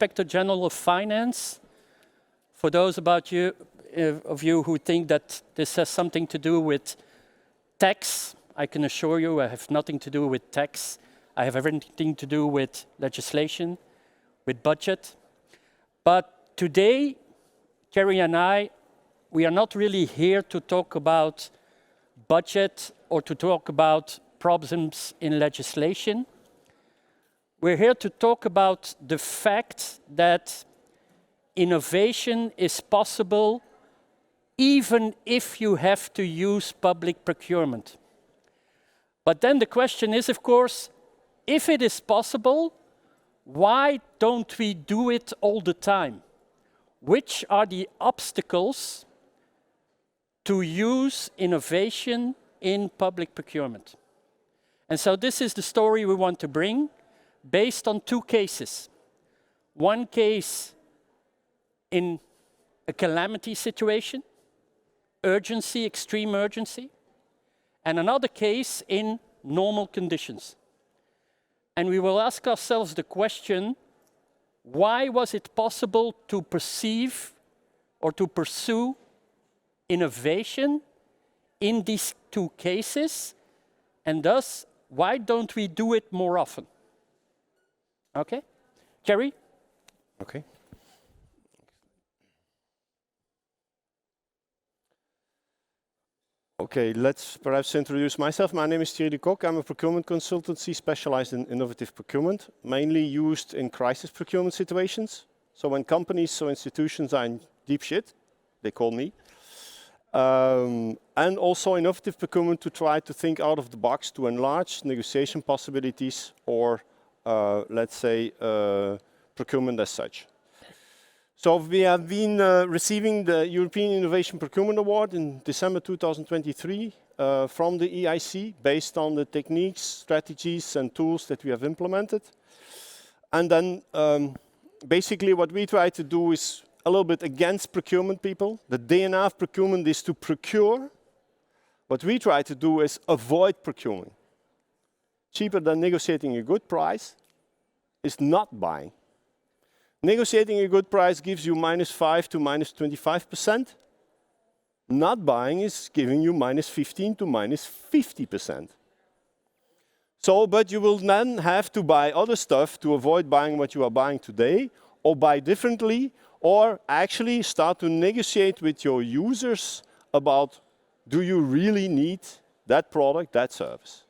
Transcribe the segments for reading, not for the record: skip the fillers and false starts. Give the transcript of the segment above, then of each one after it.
Inspector General of Finance. For those of you who think that this has something to do with tax, I can assure you I have nothing to do with tax. I have everything to do with legislation, with budget. But today, Kerry and I, we are not really here to talk about budget or to talk about problems in legislation. We're here to talk about the fact that innovation is possible even if you have to use public procurement. But then the question is, of course, if it is possible, why don't we do it all the time? Which are the obstacles to use innovation in public procurement? And so this is the story we want to bring, based on two cases. One case in a calamity situation, urgency, extreme urgency, and another case in normal conditions. And we will ask ourselves the question, why was it possible to perceive or to pursue innovation in these two cases, and thus, why don't we do it more often? Okay, Kerry? Okay. Okay, let's perhaps introduce myself. My name is Decocq. I'm a procurement consultancy specialized in innovative procurement, mainly used in crisis procurement situations. So when companies or institutions are in deep shit, they call me. And also innovative procurement to try to think out of the box to enlarge negotiation possibilities or let's say, procurement as such. So we have been receiving the European Innovation Procurement Award in December 2023 from the EIC, based on the techniques, strategies and tools that we have implemented. And then basically what we try to do is a little bit against procurement people. The DNA of procurement is to procure. What we try to do is avoid procurement. Cheaper than negotiating a good price is not buying. Negotiating a good price gives you -5 to -25%. Not buying is giving you -15 to -50%. So, but you will then have to buy other stuff to avoid buying what you are buying today, or buy differently, or actually start to negotiate with your users about, do you really need that product, that service?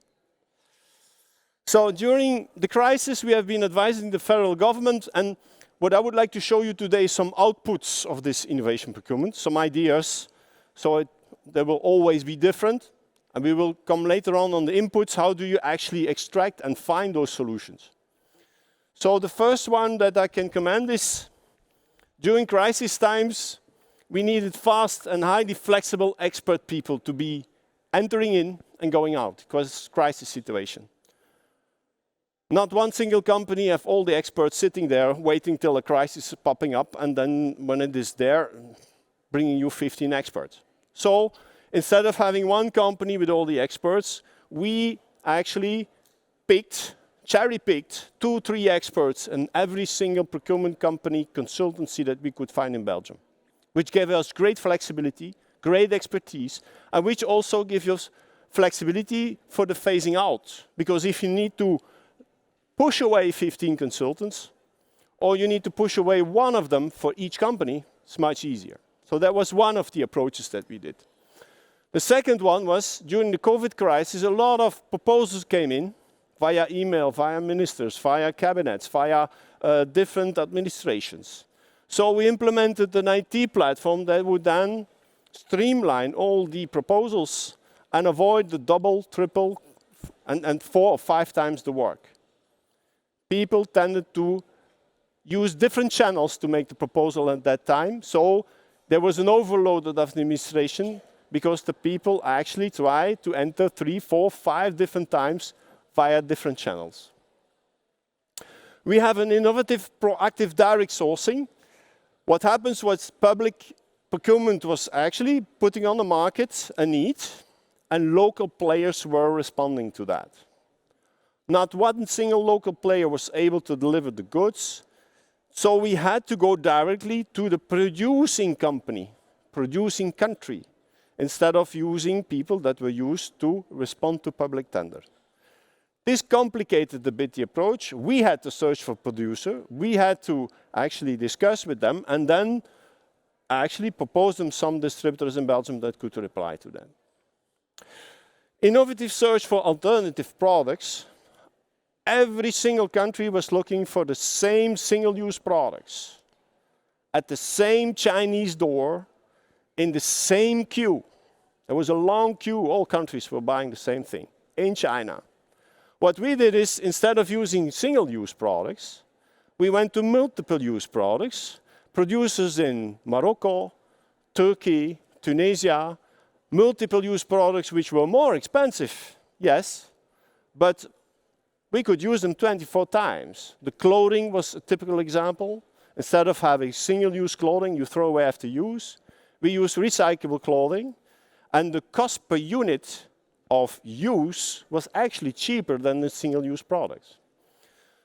So during the crisis, we have been advising the federal government, and what I would like to show you today is some outputs of this innovation procurement, some ideas. So they will always be different, and we will come later on the inputs. How do you actually extract and find those solutions? So the first one that I can commend is, during crisis times, we needed fast and highly flexible expert people to be entering in and going out, because it's a crisis situation. Not one single company have all the experts sitting there waiting till a crisis is popping up, and then when it is there, bringing you 15 experts. So instead of having one company with all the experts, we actually cherry-picked 2, 3 experts in every single procurement company consultancy that we could find in Belgium, which gave us great flexibility, great expertise, and which also gives us flexibility for the phasing out. Because if you need to push away 15 consultants, or you need to push away one of them for each company, it's much easier. So that was one of the approaches that we did. The second one was, during the COVID crisis, a lot of proposals came in via email, via ministers, via cabinets, via different administrations. So we implemented an IT platform that would then streamline all the proposals and avoid the double, triple, and 4 or 5 times the work. People tended to use different channels to make the proposal at that time. So there was an overload of the administration because the people actually tried to enter 3, 4, 5 different times via different channels. We have an innovative, proactive direct sourcing. What happens was public procurement was actually putting on the market a need, and local players were responding to that. Not one single local player was able to deliver the goods. So we had to go directly to the producing company, producing country, instead of using people that were used to respond to public tender. This complicated a bit the approach. We had to search for producer. We had to actually discuss with them and then actually propose them some distributors in Belgium that could reply to them. Innovative search for alternative products. Every single country was looking for the same single-use products at the same Chinese door in the same queue. There was a long queue. All countries were buying the same thing in China. What we did is, instead of using single-use products, we went to multiple-use products. Producers in Morocco, Turkey, Tunisia, multiple-use products which were more expensive, yes, but we could use them 24 times. The clothing was a typical example. Instead of having single-use clothing you throw away after use, we use recyclable clothing, and the cost per unit of use was actually cheaper than the single-use products.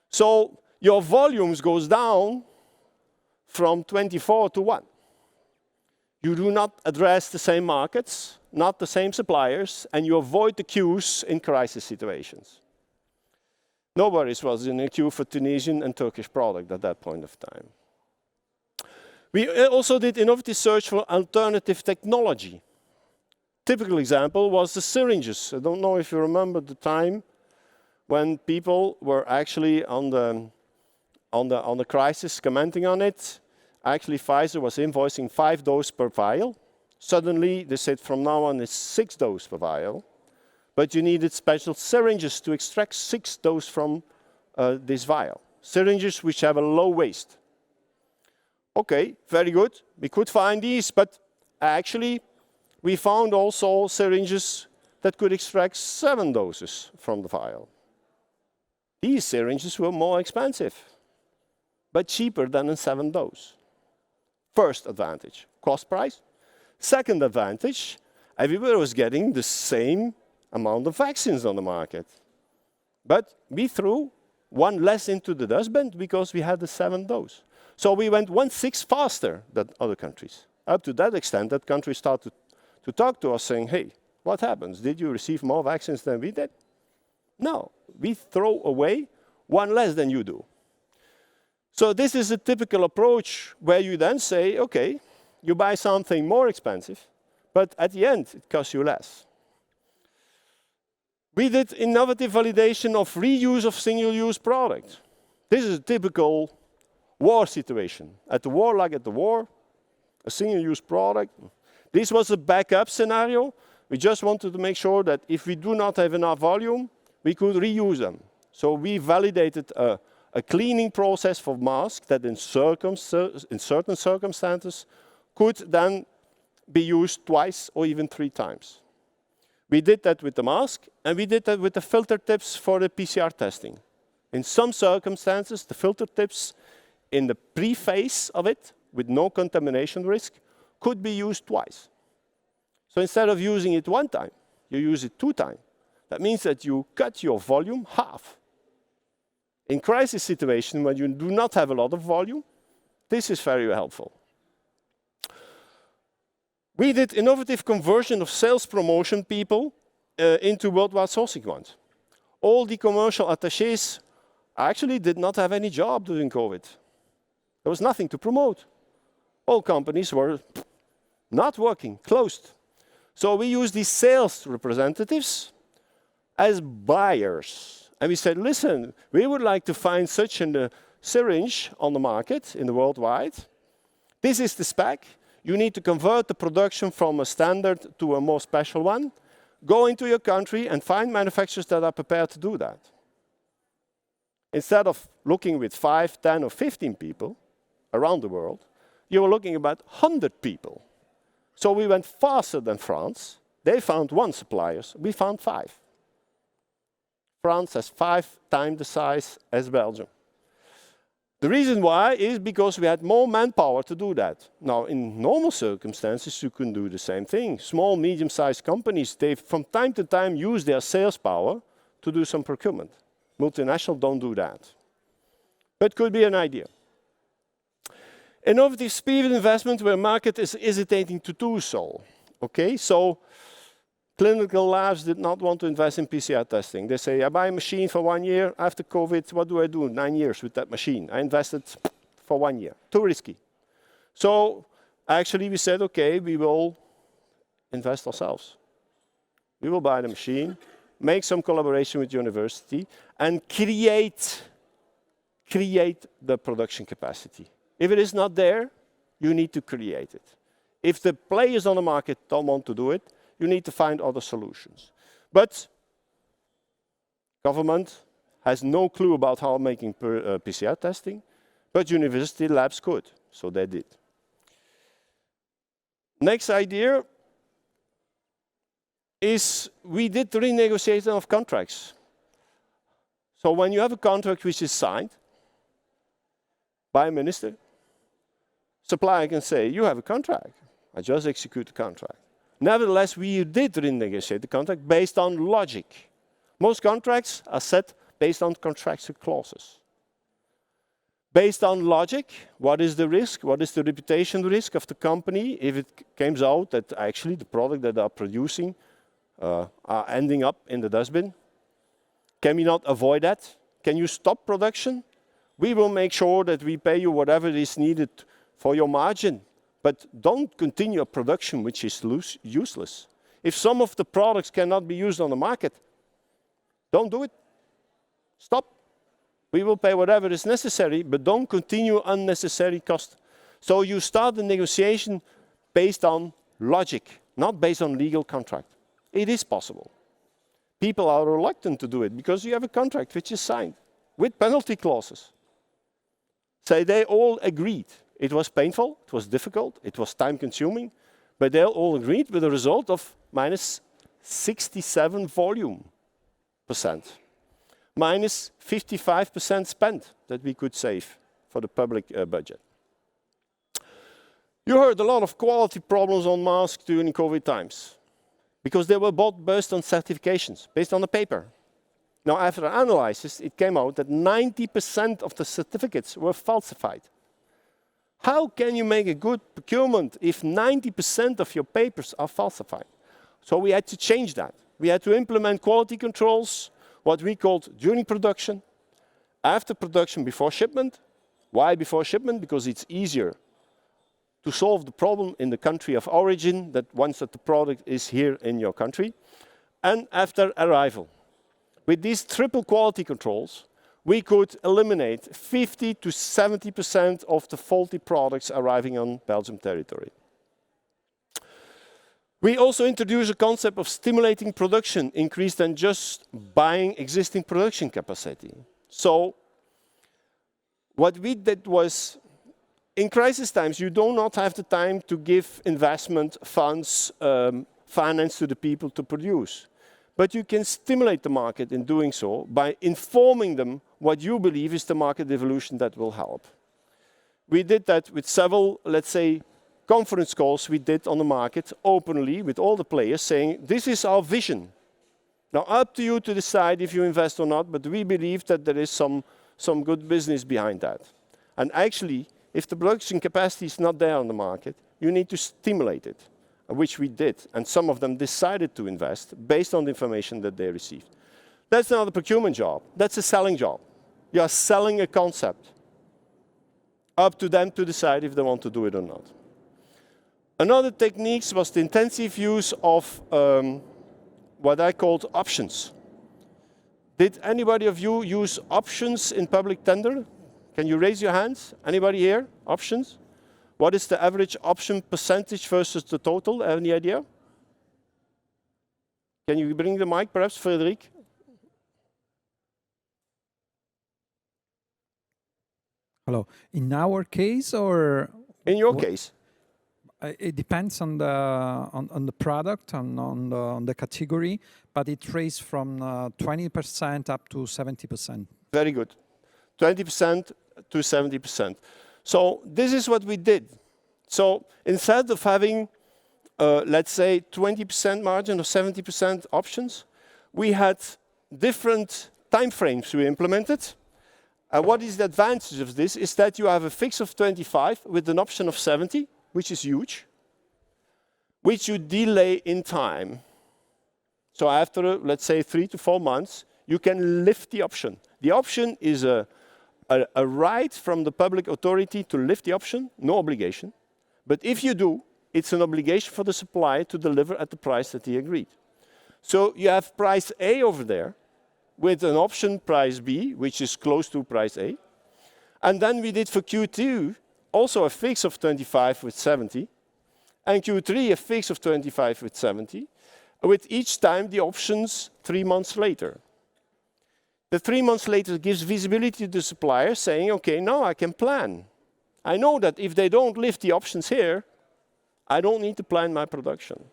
So your volumes goes down from 24 to 1. You do not address the same markets, not the same suppliers, and you avoid the queues in crisis situations. Nobody was in a queue for Tunisian and Turkish product at that point of time. We also did innovative search for alternative technology. Typical example was the syringes. I don't know if you remember the time when people were actually on the crisis, commenting on it. Actually, Pfizer was invoicing 5 doses per vial. Suddenly, they said from now on it's 6 doses per vial. But you needed special syringes to extract 6 doses from this vial. Syringes which have a low waste. Okay, very good. We could find these, but actually we found also syringes that could extract 7 doses from the vial. These syringes were more expensive, but cheaper than a 7 dose. First advantage, cost price. Second advantage, everybody was getting the same amount of vaccines on the market. But we threw 1 less into the dustbin because we had the 7 dose. So we went 1/6 faster than other countries. Up to that extent that countries started to talk to us saying, hey, what happens? Did you receive more vaccines than we did? No, we throw away 1 less than you do. So this is a typical approach where you then say, okay, you buy something more expensive, but at the end it costs you less. We did innovative validation of reuse of single-use products. This is a typical war situation. At the war, like at the war, a single-use product. This was a backup scenario. We just wanted to make sure that if we do not have enough volume, we could reuse them. So we validated a cleaning process for masks that in certain circumstances could then be used twice or even 3 times. We did that with the mask, and we did that with the filter tips for the PCR testing. In some circumstances, the filter tips in the pre-phase of it, with no contamination risk, could be used twice. So instead of using it 1 time, you use it 2 times. That means that you cut your volume half. In crisis situation, when you do not have a lot of volume, this is very helpful. We did innovative conversion of sales promotion people into worldwide sourcing ones. All the commercial attachés actually did not have any job during COVID. There was nothing to promote. All companies were not working, closed. So we used these sales representatives as buyers. And we said, listen, we would like to find such a syringe on the market in the worldwide. This is the spec. You need to convert the production from a standard to a more special one. Go into your country and find manufacturers that are prepared to do that. Instead of looking with 5, 10, or 15 people around the world, you were looking about 100 people. So we went faster than France. They found 1 supplier. We found 5. France has 5 times the size as Belgium. The reason why is because we had more manpower to do that. Now, in normal circumstances, you can do the same thing. Small, medium-sized companies, they from time to time use their sales power to do some procurement. Multinationals don't do that. But could be an idea. Innovative speed investment where market is hesitating to do so. Okay, so clinical labs did not want to invest in PCR testing. They say, I buy a machine for 1 year. After COVID, what do I do? 9 years with that machine. I invested for 1 year. Too risky. So actually we said, okay, we will invest ourselves. We will buy the machine, make some collaboration with university, and create the production capacity. If it is not there, you need to create it. If the players on the market don't want to do it, you need to find other solutions. But government has no clue about how making PCR testing, but university labs could, so they did. Next idea is we did the renegotiation of contracts. So when you have a contract which is signed by a minister, supplier can say, you have a contract. I just execute the contract. Nevertheless, we did renegotiate the contract based on logic. Most contracts are set based on contractual clauses. Based on logic, what is the risk? What is the reputation risk of the company if it comes out that actually the product that they are producing are ending up in the dustbin? Can we not avoid that? Can you stop production? We will make sure that we pay you whatever is needed for your margin, but don't continue a production which is useless. If some of the products cannot be used on the market, don't do it. Stop. We will pay whatever is necessary, but don't continue unnecessary cost. So you start the negotiation based on logic, not based on legal contract. It is possible. People are reluctant to do it because you have a contract which is signed with penalty clauses. So they all agreed. It was painful, it was difficult, it was time consuming, but they all agreed with a result of minus 67 volume percent. Minus 55% spent that we could save for the public budget. You heard a lot of quality problems on masks during COVID times because they were both based on certifications, based on the paper. Now, after analysis, it came out that 90% of the certificates were falsified. How can you make a good procurement if 90% of your papers are falsified? So we had to change that. We had to implement quality controls, what we called during production, after production, before shipment. Why before shipment? Because it's easier to solve the problem in the country of origin that once that the product is here in your country, and after arrival. With these triple quality controls, we could eliminate 50 to 70% of the faulty products arriving on Belgium territory. We also introduced a concept of stimulating production, increased than just buying existing production capacity. So what we did was, in crisis times, you do not have the time to give investment funds, finance to the people to produce. But you can stimulate the market in doing so by informing them what you believe is the market evolution that will help. We did that with several, let's say, conference calls we did on the market openly with all the players saying, this is our vision. Now up to you to decide if you invest or not, but we believe that there is some good business behind that. And actually, if the production capacity is not there on the market, you need to stimulate it, which we did. And some of them decided to invest based on the information that they received. That's not a procurement job, that's a selling job. You are selling a concept. Up to them to decide if they want to do it or not. Another technique was the intensive use of what I called options. Did anybody of you use options in public tender? Can you raise your hands? Anybody here? Options? What is the average option percentage versus the total? Any idea? Can you bring the mic, perhaps, Frederic? Hello. In our case, or in your case? It depends on the product, on the category, but it ranges from 20% up to 70%. Very good. 20% to 70%. So this is what we did. So instead of having, let's say, 20% margin or 70% options, we had different time frames we implemented, And what is the advantage of this is that you have a fix of 25 with an option of 70, which is huge, which you delay in time. So after, let's say, 3 to 4 months, you can lift the option. The option is a right from the public authority to lift the option, no obligation. But if you do, it's an obligation for the supplier to deliver at the price that he agreed. So you have price A over there with an option price B, which is close to price A. And then we did for Q2 also a fix of 25 with 70, and Q3 a fix of 25 with 70, with each time the options 3 months later. The 3 months later gives visibility to the supplier saying, okay, now I can plan. I know that if they don't lift the options here, I don't need to plan my production.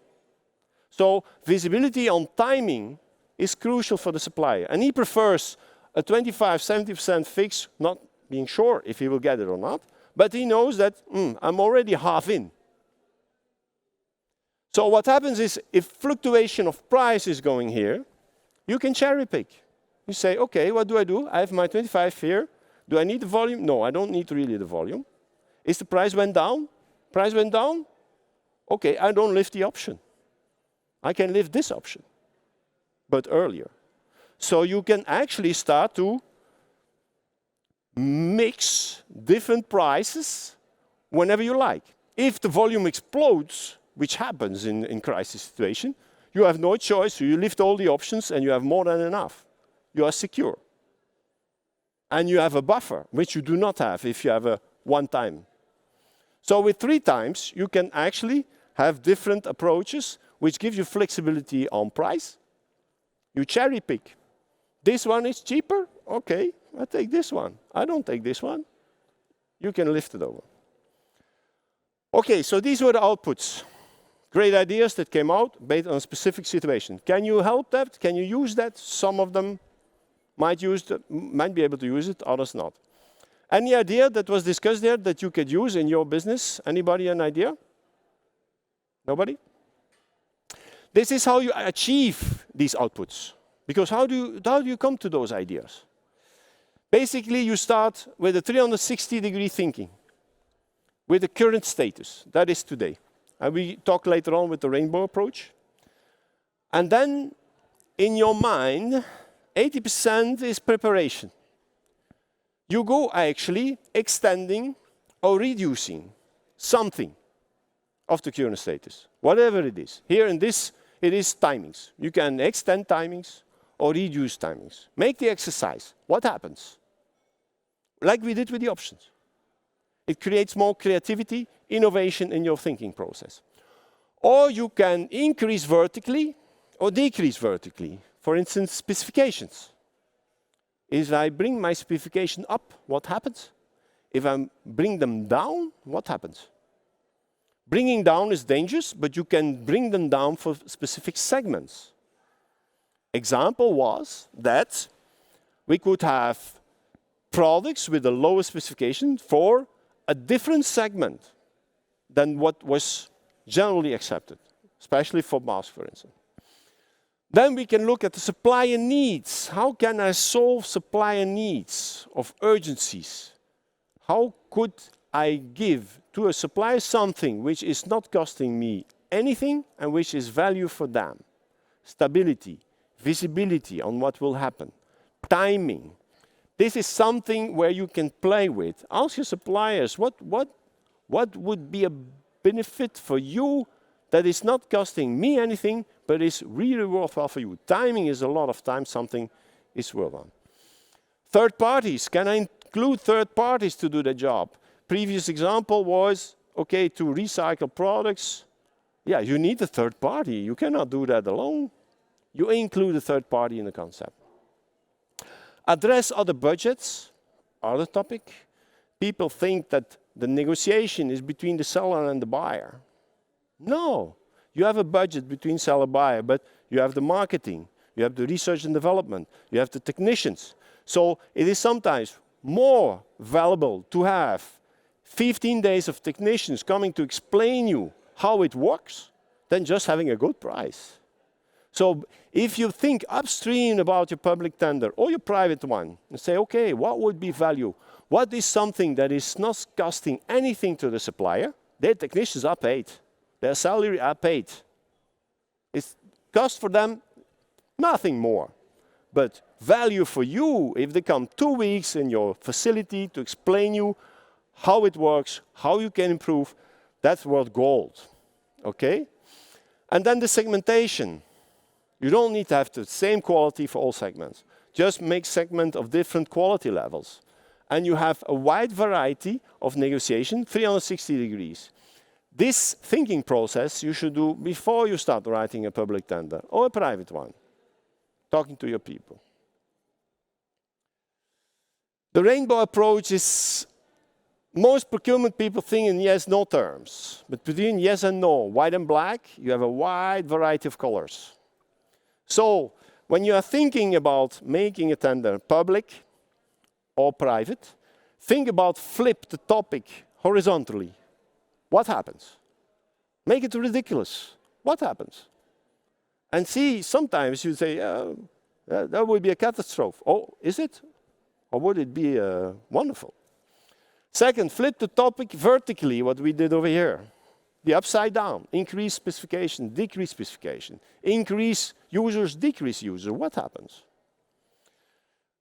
So visibility on timing is crucial for the supplier. And he prefers a 25-70% fix, not being sure if he will get it or not, but he knows that I'm already half in. So what happens is, if fluctuation of price is going here, you can cherry pick. You say, okay, what do? I have my 25 here. Do I need the volume? No, I don't need really the volume. Is the price went down? Price went down? Okay, I don't lift the option. I can lift this option, but earlier. So you can actually start to mix different prices whenever you like. If the volume explodes, which happens in crisis situation, you have no choice, so you lift all the options and you have more than enough. You are secure. And you have a buffer, which you do not have if you have a one time. So with 3 times, you can actually have different approaches, which give you flexibility on price. You cherry pick. This one is cheaper? Okay, I take this one. I don't take this one. You can lift it over. Okay, so these were the outputs. Great ideas that came out based on a specific situation. Can you help that? Can you use that? Some of them might be able to use it, others not. Any idea that was discussed there that you could use in your business? Anybody an idea? Nobody? This is how you achieve these outputs. Because how do you come to those ideas? Basically, you start with a 360-degree thinking, with the current status, that is today. And we talk later on with the rainbow approach. And then, in your mind, 80% is preparation. You go actually extending or reducing something of the current status, whatever it is. Here in this, it is timings. You can extend timings or reduce timings. Make the exercise. What happens? Like we did with the options. It creates more creativity, innovation in your thinking process. Or you can increase vertically or decrease vertically. For instance, specifications. If I bring my specification up, what happens? If I bring them down, what happens? Bringing down is dangerous, but you can bring them down for specific segments. Example was that we could have products with a lower specification for a different segment than what was generally accepted, especially for masks, for instance. Then we can look at the supplier needs. How can I solve supplier needs of urgencies? How could I give to a supplier something which is not costing me anything and which is value for them? Stability, visibility on what will happen, timing. This is something where you can play with. Ask your suppliers, what would be a benefit for you that is not costing me anything, but is really worthwhile for you? Timing is a lot of time, something is worthwhile. Third parties, can I include third parties to do the job? Previous example was, okay, to recycle products, yeah, you need a third party. You cannot do that alone. You include a third party in the concept. Address other budgets, other topic. People think that the negotiation is between the seller and the buyer. No, you have a budget between seller and buyer, but you have the marketing, you have the research and development, you have the technicians. So it is sometimes more valuable to have 15 days of technicians coming to explain you how it works than just having a good price. So if you think upstream about your public tender or your private one, and say, okay, what would be value? What is something that is not costing anything to the supplier? Their technicians are paid. Their salary are paid. It's cost for them nothing more. But value for you, if they come 2 weeks in your facility to explain you how it works, how you can improve, that's worth gold. Okay? And then the segmentation. You don't need to have the same quality for all segments. Just make segment of different quality levels. And you have a wide variety of negotiation, 360 degrees. This thinking process you should do before you start writing a public tender or a private one, talking to your people. The rainbow approach is, most procurement people think in yes-no terms. But between yes and no, white and black, you have a wide variety of colors. So when you are thinking about making a tender public or private, think about flip the topic horizontally. What happens? Make it ridiculous. What happens? And see, sometimes you say, that would be a catastrophe. Oh, is it? Or would it be wonderful? Second, flip the topic vertically, what we did over here. The upside down, increase specification, decrease specification. Increase users, decrease user. What happens?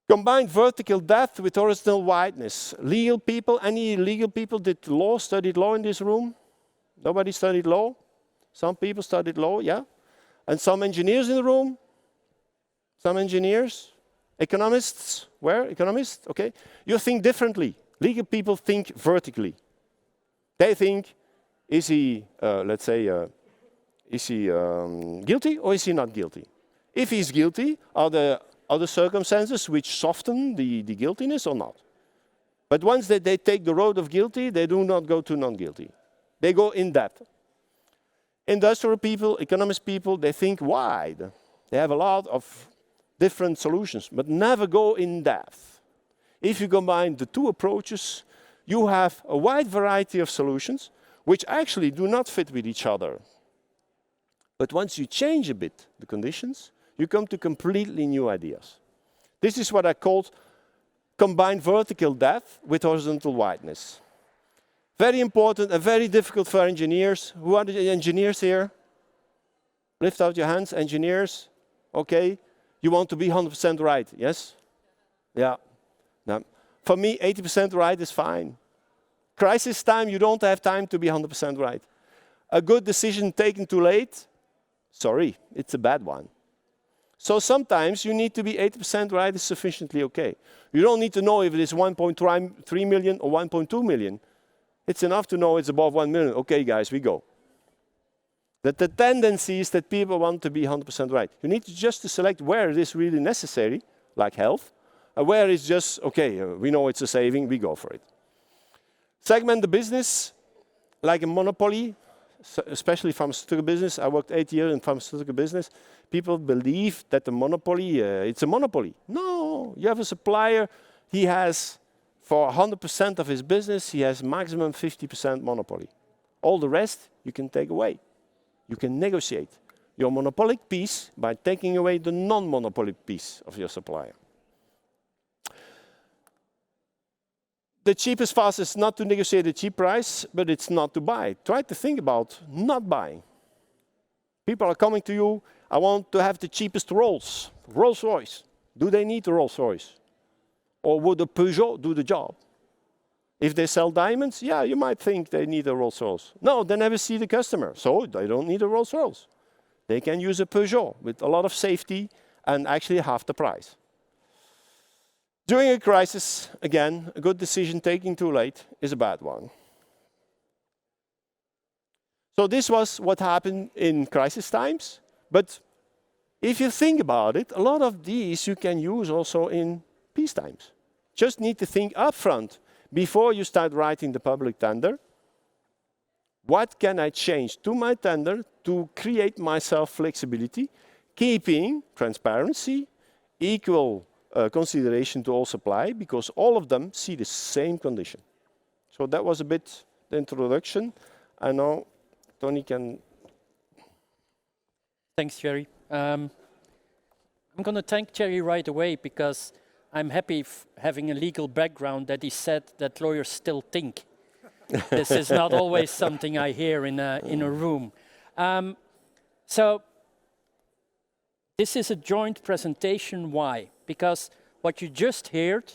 Combine vertical depth with horizontal wideness. Legal people, any legal people did law, studied law in this room? Nobody studied law? Some people studied law, yeah? And some engineers in the room? Some engineers? Economists? Where? Economists? Okay. You think differently. Legal people think vertically. They think, is he, let's say, is he guilty or is he not guilty? If he's guilty, are there other circumstances which soften the guiltiness or not? But once they take the road of guilty, they do not go to non-guilty. They go in depth. Industrial people, economist people, they think wide. They have a lot of different solutions, but never go in depth. If you combine the two approaches, you have a wide variety of solutions which actually do not fit with each other. But once you change a bit the conditions, you come to completely new ideas. This is what I called combined vertical depth with horizontal wideness. Very important and very difficult for engineers. Who are the engineers here? Lift out your hands, engineers. Okay, you want to be 100% right, yes? Yeah. No. For me, 80% right is fine. Crisis time, you don't have time to be 100% right. A good decision taken too late, sorry, it's a bad one. So sometimes you need to be 80% right is sufficiently okay. You don't need to know if it is 1.3 million or 1.2 million. It's enough to know it's above 1 million. Okay, guys, we go. That the tendency is that people want to be 100% right. You need to just to select where it is really necessary, like health, and where it's just, okay, we know it's a saving, we go for it. Segment the business like a monopoly, especially pharmaceutical business. I worked 8 years in pharmaceutical business. People believe that the monopoly, it's a monopoly. No, you have a supplier, he has, for 100% of his business, he has maximum 50% monopoly. All the rest you can take away. You can negotiate your monopolic piece by taking away the non-monopoly piece of your supplier. The cheapest fast is not to negotiate a cheap price, but it's not to buy. Try to think about not buying. People are coming to you, I want to have the cheapest Rolls-Royce. Do they need a Rolls-Royce? Or would a Peugeot do the job? If they sell diamonds, yeah, you might think they need a Rolls-Royce. No, they never see the customer, so they don't need a Rolls-Royce. They can use a Peugeot with a lot of safety and actually half the price. During a crisis, again, a good decision taken too late is a bad one. So this was what happened in crisis times. But if you think about it, a lot of these you can use also in peace times. Just need to think upfront before you start writing the public tender. What can I change to my tender to create myself flexibility, keeping transparency, equal consideration to all supply, because all of them see the same condition. So that was a bit the introduction. I know Tony can. Thanks, Jerry. I'm going to thank Jerry right away because I'm happy having a legal background that he said that lawyers still think. This is not always something I hear in a room. So this is a joint presentation. Why? Because what you just heard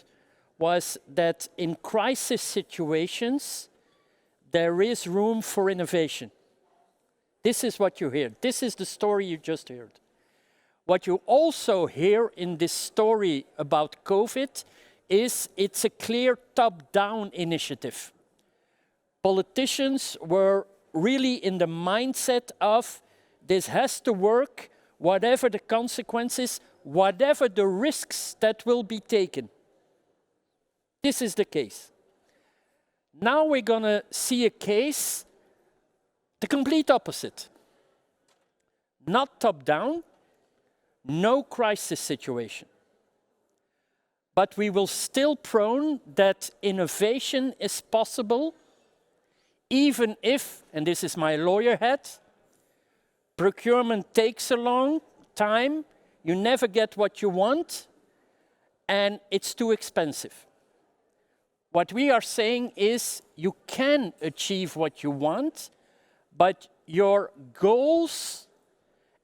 was that in crisis situations, there is room for innovation. This is what you hear. This is the story you just heard. What you also hear in this story about COVID is it's a clear top-down initiative. Politicians were really in the mindset of this has to work, whatever the consequences, whatever the risks that will be taken. This is the case. Now we're going to see a case, the complete opposite. Not top-down, no crisis situation. But we will still prone that innovation is possible, even if, and this is my lawyer hat, procurement takes a long time, you never get what you want, and it's too expensive. What we are saying is you can achieve what you want, but your goals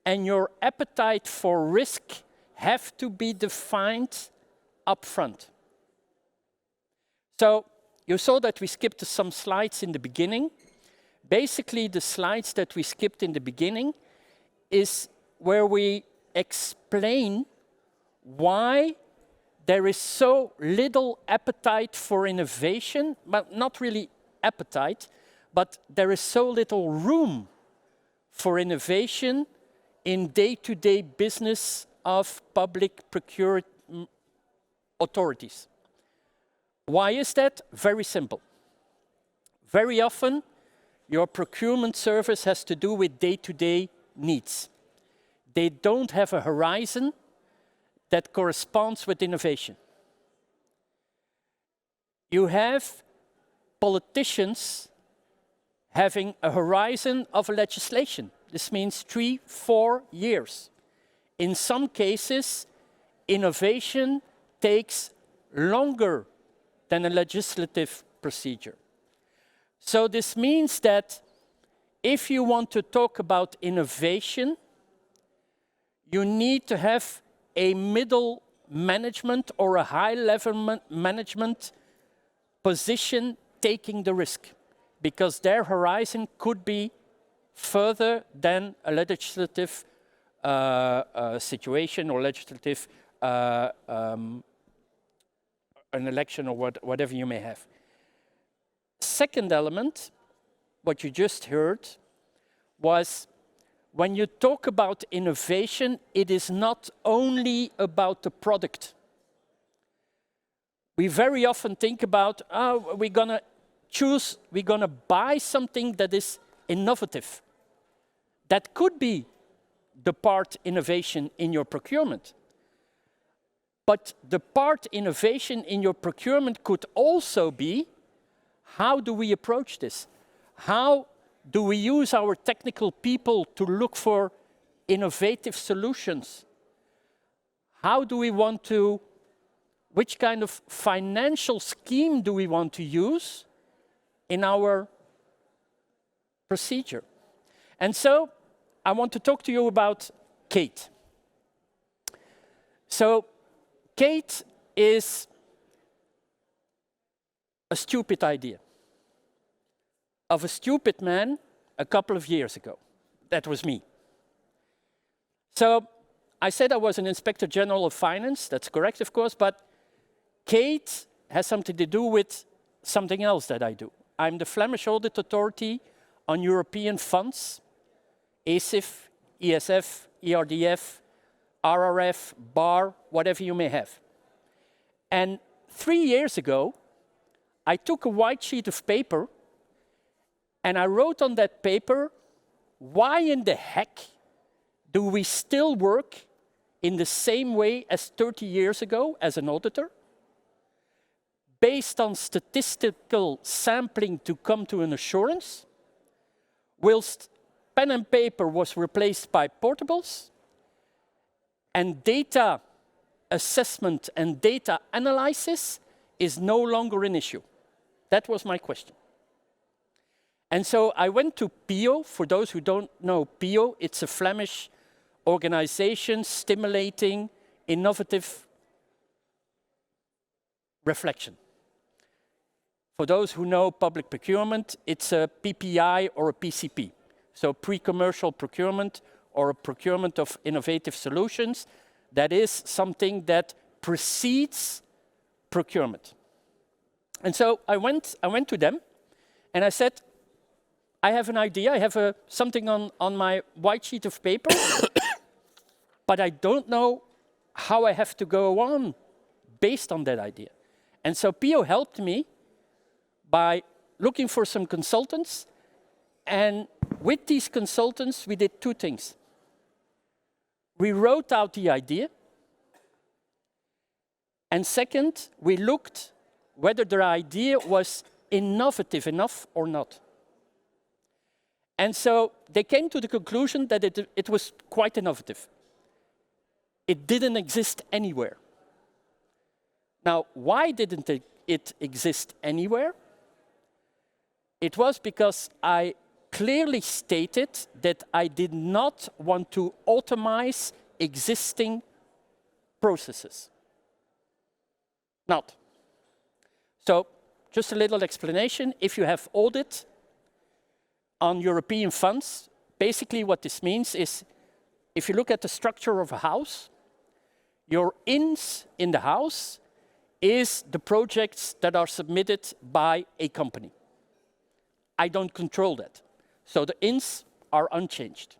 and your appetite for risk have to be defined upfront. So you saw that we skipped some slides in the beginning. Basically, the slides that we skipped in the beginning is where we explain why there is so little appetite for innovation, but not really appetite, but there is so little room for innovation in day-to-day business of public procurement authorities. Why is that? Very simple. Very often, your procurement service has to do with day-to-day needs. They don't have a horizon that corresponds with innovation. You have politicians having a horizon of legislation. This means 3-4 years. In some cases, innovation takes longer than a legislative procedure. So this means that if you want to talk about innovation, you need to have a middle management or a high-level management position taking the risk, because their horizon could be further than a legislative situation or legislative an election or whatever you may have. Second element, what you just heard, was when you talk about innovation, it is not only about the product. We very often think about, oh, we're going to buy something that is innovative. That could be the part innovation in your procurement. But the part innovation in your procurement could also be, how do we approach this? How do we use our technical people to look for innovative solutions? How do we want to, which kind of financial scheme do we want to use in our procedure? And so I want to talk to you about Kate. So Kate is a stupid idea of a stupid man a couple of years ago. That was me. So I said I was an Inspector General of Finance. That's correct, of course, but Kate has something to do with something else that I do. I'm the Flemish Audit Authority on European funds, ASIF, ESF, ERDF, RRF, BAR, whatever you may have. And 3 years ago, I took a white sheet of paper and I wrote on that paper, why in the heck do we still work in the same way as 30 years ago as an auditor? Based on statistical sampling to come to an assurance, whilst pen and paper was replaced by portables, and data assessment and data analysis is no longer an issue. That was my question. And so I went to PIO. For those who don't know PIO, it's a Flemish organization stimulating innovative reflection. For those who know public procurement, it's a PPI or a PCP. So pre-commercial procurement or a procurement of innovative solutions. That is something that precedes procurement. And so I went to them and I said, I have an idea, I have something on my white sheet of paper, but I don't know how I have to go on based on that idea. And so PIO helped me by looking for some consultants, and with these consultants we did two things. We wrote out the idea, and second, we looked whether the idea was innovative enough or not. And so they came to the conclusion that it was quite innovative. It didn't exist anywhere. Now, why didn't it exist anywhere? It was because I clearly stated that I did not want to automate existing processes. Not. So, just a little explanation. If you have audit on European funds, basically what this means is, if you look at the structure of a house, your ins in the house is the projects that are submitted by a company. I don't control that. So the ins are unchanged.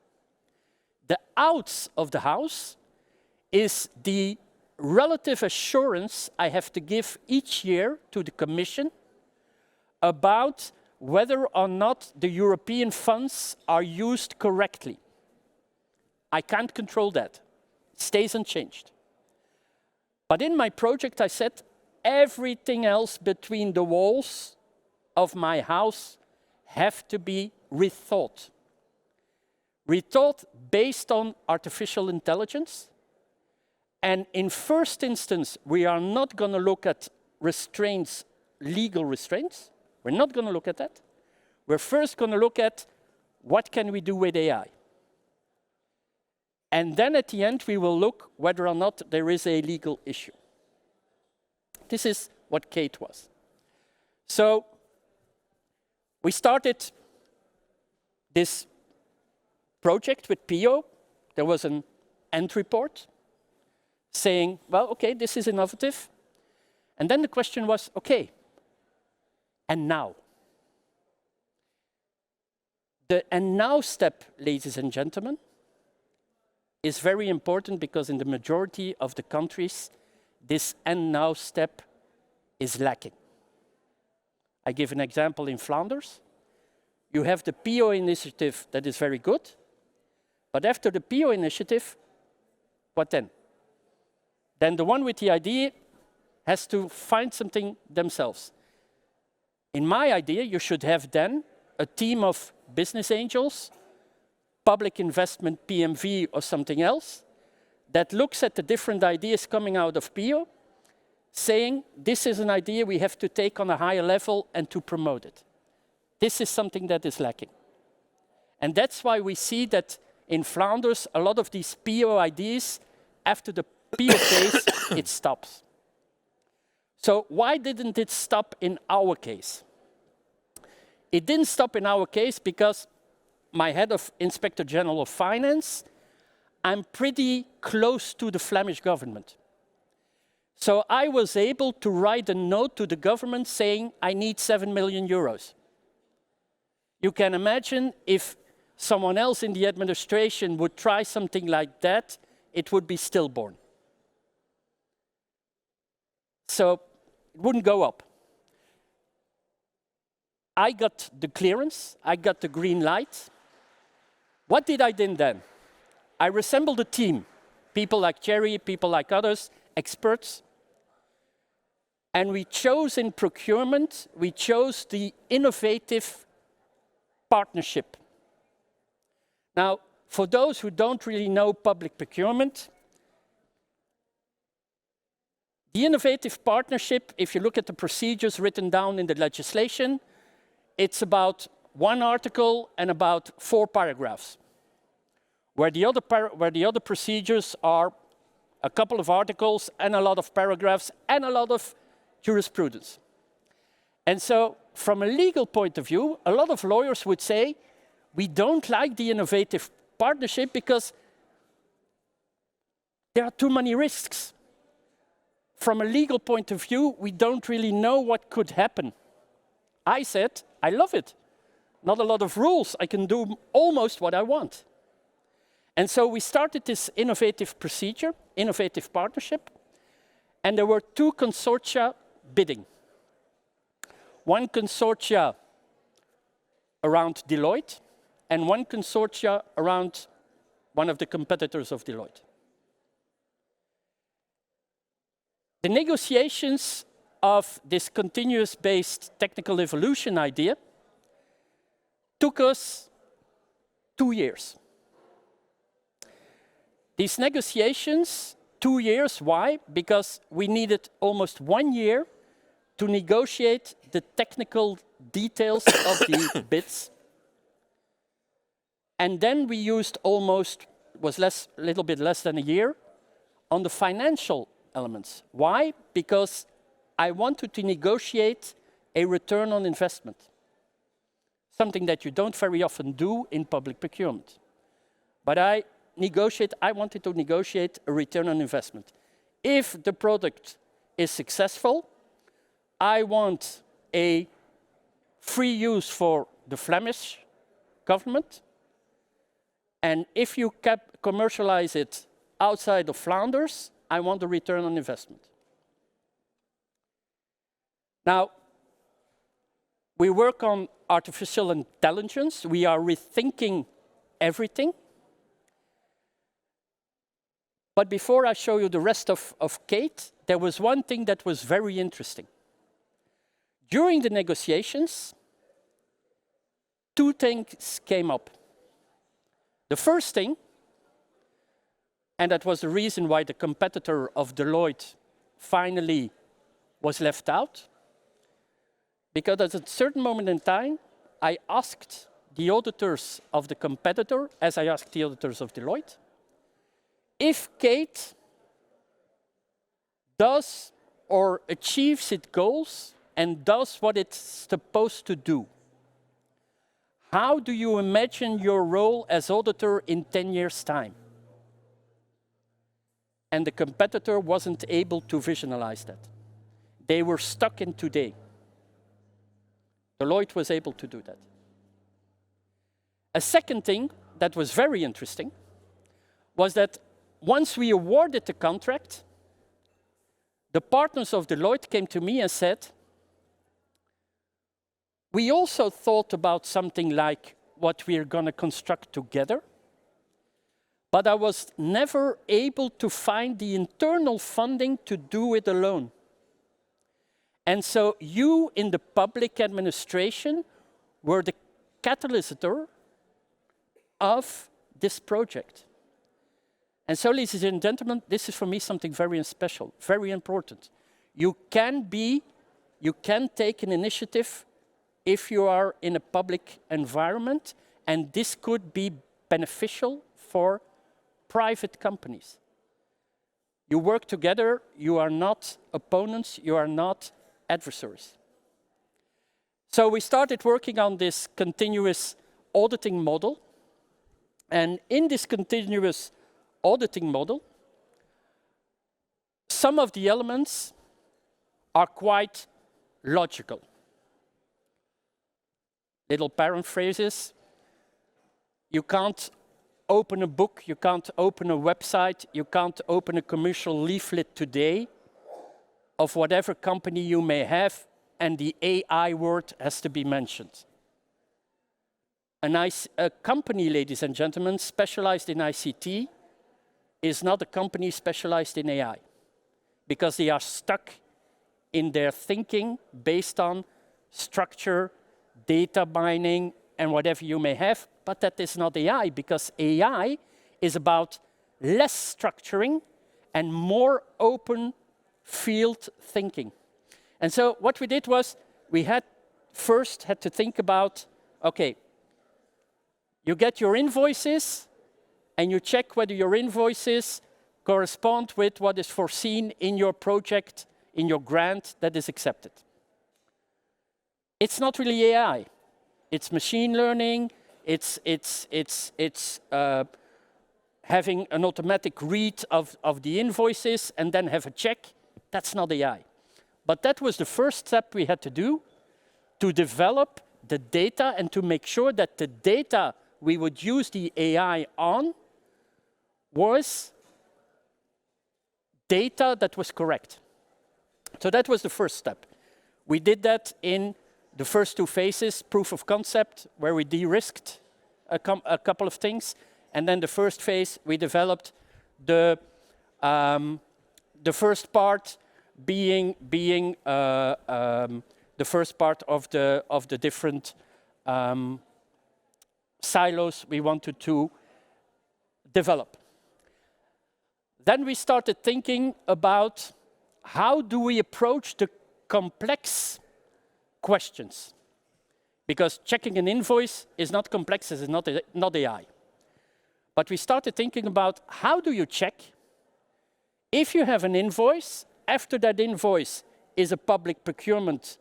The outs of the house is the relative assurance I have to give each year to the Commission about whether or not the European funds are used correctly. I can't control that. It stays unchanged. But in my project I said everything else between the walls of my house have to be rethought. Rethought based on artificial intelligence. And in first instance, we are not going to look at restraints, legal restraints. We're not going to look at that. We're first going to look at what can we do with AI. And then at the end, we will look whether or not there is a legal issue. This is what Kate was. So we started this project with PIO. There was an end report saying, well, okay, this is innovative. And then the question was, okay, and now? The and now step, ladies and gentlemen, is very important because in the majority of the countries, this and now step is lacking. I give an example in Flanders. You have the PIO initiative that is very good, but after the PIO initiative, what then? Then the one with the idea has to find something themselves. In my idea, you should have then a team of business angels, public investment PMV or something else, that looks at the different ideas coming out of PIO, saying this is an idea we have to take on a higher level and to promote it. This is something that is lacking. And that's why we see that in Flanders, a lot of these PIO ideas, after the PIO case, it stops. So why didn't it stop in our case? It didn't stop in our case because my head of Inspector General of Finance, I'm pretty close to the Flemish government. So I was able to write a note to the government saying, I need 7 million euros. You can imagine if someone else in the administration would try something like that, it would be stillborn. So it wouldn't go up. I got the clearance, I got the green light. What did I do then? I assembled a team, people like Jerry, people like others, experts, and we chose in procurement, we chose the innovative partnership. Now, for those who don't really know public procurement, the innovative partnership, if you look at the procedures written down in the legislation, it's about one article and about 4 paragraphs, where the other procedures are a couple of articles and a lot of paragraphs and a lot of jurisprudence. And so, from a legal point of view, a lot of lawyers would say, we don't like the innovative partnership because there are too many risks. From a legal point of view, we don't really know what could happen. I said, I love it. Not a lot of rules. I can do almost what I want. And so we started this innovative procedure, innovative partnership, and there were 2 consortia bidding. One consortia around Deloitte, and one consortia around one of the competitors of Deloitte. The negotiations of this continuous-based technical evolution idea took us 2 years. These negotiations, 2 years, why? Because we needed almost 1 year to negotiate the technical details of the bids. And then we used almost, a little bit less than a year, on the financial elements. Why? Because I wanted to negotiate a return on investment. Something that you don't very often do in public procurement. But I wanted to negotiate a return on investment. If the product is successful, I want a free use for the Flemish government. And if you commercialize it outside of Flanders, I want a return on investment. Now, we work on artificial intelligence. We are rethinking everything. But before I show you the rest of Kate, there was one thing that was very interesting. During the negotiations, 2 things came up. The first thing, and that was the reason why the competitor of Deloitte finally was left out, because at a certain moment in time, I asked the auditors of the competitor, as I asked the auditors of Deloitte, if Kate does or achieves its goals and does what it's supposed to do, how do you imagine your role as auditor in 10 years' time? And the competitor wasn't able to visualize that. They were stuck in today. Deloitte was able to do that. A second thing that was very interesting was that once we awarded the contract, the partners of Deloitte came to me and said, we also thought about something like what we're going to construct together, but I was never able to find the internal funding to do it alone. And so you in the public administration were the catalyst of this project. And so, ladies and gentlemen, this is for me something very special, very important. You can take an initiative if you are in a public environment, and this could be beneficial for private companies. You work together, you are not opponents, you are not adversaries. So we started working on this continuous auditing model, and in this continuous auditing model, some of the elements are quite logical. Little paraphrases. You can't open a book, you can't open a website, you can't open a commercial leaflet today of whatever company you may have, and the AI word has to be mentioned. A company, ladies and gentlemen, specialized in ICT is not a company specialized in AI, because they are stuck in their thinking based on structure, data mining, and whatever you may have, but that is not AI, because AI is about less structuring and more open field thinking. And so what we did was, we first had to think about, okay, you get your invoices, and you check whether your invoices correspond with what is foreseen in your project, in your grant that is accepted. It's not really AI. It's machine learning. It's having an automatic read of the invoices and then have a check. That's not AI. But that was the first step we had to do to develop the data and to make sure that the data we would use the AI on was data that was correct. So that was the first step. We did that in the first two phases, proof of concept, where we de-risked a couple of things. And then the first phase, we developed the first part being the first part of the different silos we wanted to develop. Then we started thinking about how do we approach the complex questions? Because checking an invoice is not complex, it's not AI. But we started thinking about how do you check if you have an invoice, after that invoice is a public procurement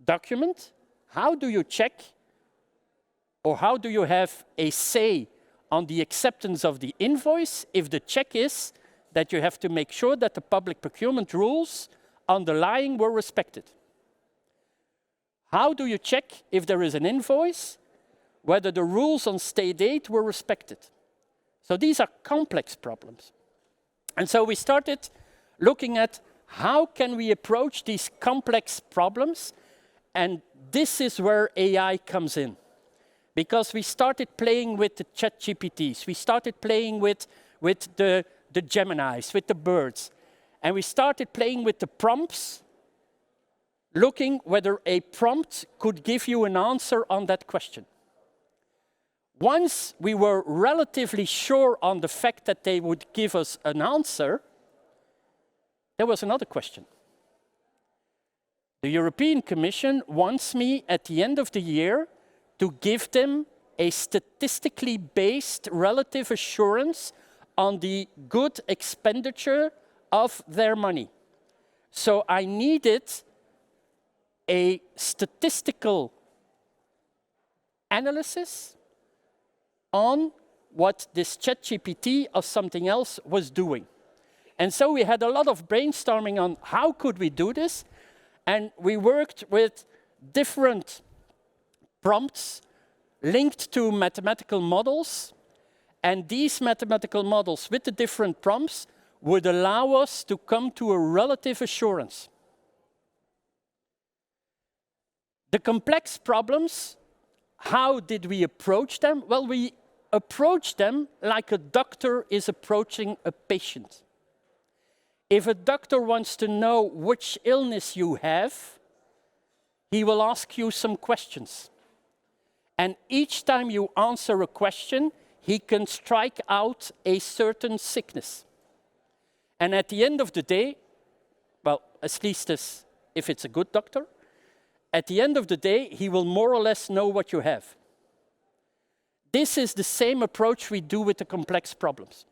document, how do you check or how do you have a say on the acceptance of the invoice if the check is that you have to make sure that the public procurement rules underlying were respected? How do you check if there is an invoice whether the rules on state aid were respected? So these are complex problems. And so we started looking at how can we approach these complex problems, and this is where AI comes in. Because we started playing with the ChatGPTs, we started playing with the Geminis, with the birds, and we started playing with the prompts, looking whether a prompt could give you an answer on that question. Once we were relatively sure on the fact that they would give us an answer, there was another question. The European Commission wants me at the end of the year to give them a statistically based relative assurance on the good expenditure of their money. So I needed a statistical analysis on what this ChatGPT or something else was doing. And so we had a lot of brainstorming on how could we do this, and we worked with different prompts linked to mathematical models, and these mathematical models with the different prompts would allow us to come to a relative assurance. The complex problems, how did we approach them? Well, we approached them like a doctor is approaching a patient. If a doctor wants to know which illness you have, he will ask you some questions. And each time you answer a question, he can strike out a certain sickness. And at the end of the day, well, at least as if it's a good doctor, at the end of the day, he will more or less know what you have. This is the same approach we do with the complex problems.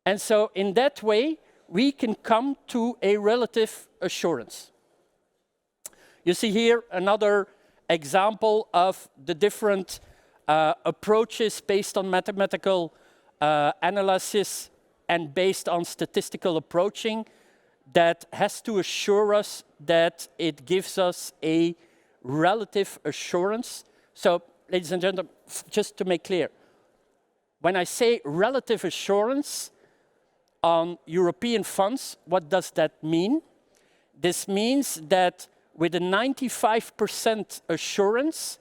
And so in that way, we can come to a relative assurance. You see here another example of the different approaches based on mathematical analysis and based on statistical approaching that has to assure us that it gives us a relative assurance. So, ladies and gentlemen, just to make clear, when I say relative assurance on European funds, what does that mean? This means that with a 95% assurance,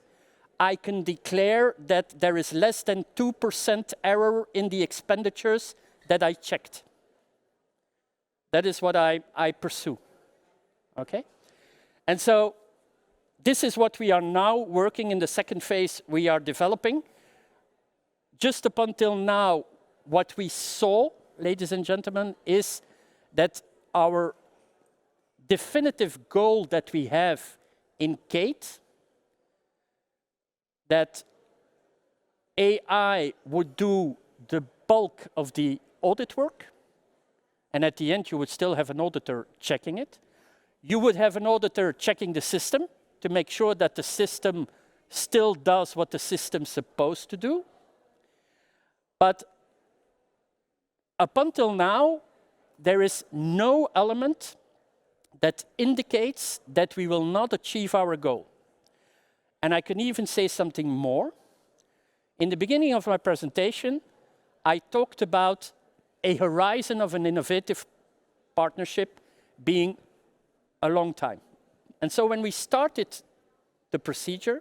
I can declare that there is less than 2% error in the expenditures that I checked. That is what I pursue, okay? And so this is what we are now working in the second phase we are developing. just up until now, what we saw, ladies and gentlemen, is that our definitive goal that we have in Kate, that AI would do the bulk of the audit work, and at the end you would still have an auditor checking it. You would have an auditor checking the system to make sure that the system still does what the system's supposed to do. But up until now, there is no element that indicates that we will not achieve our goal. And I can even say something more. In the beginning of my presentation, I talked about a horizon of an innovative partnership being a long time. And so when we started the procedure,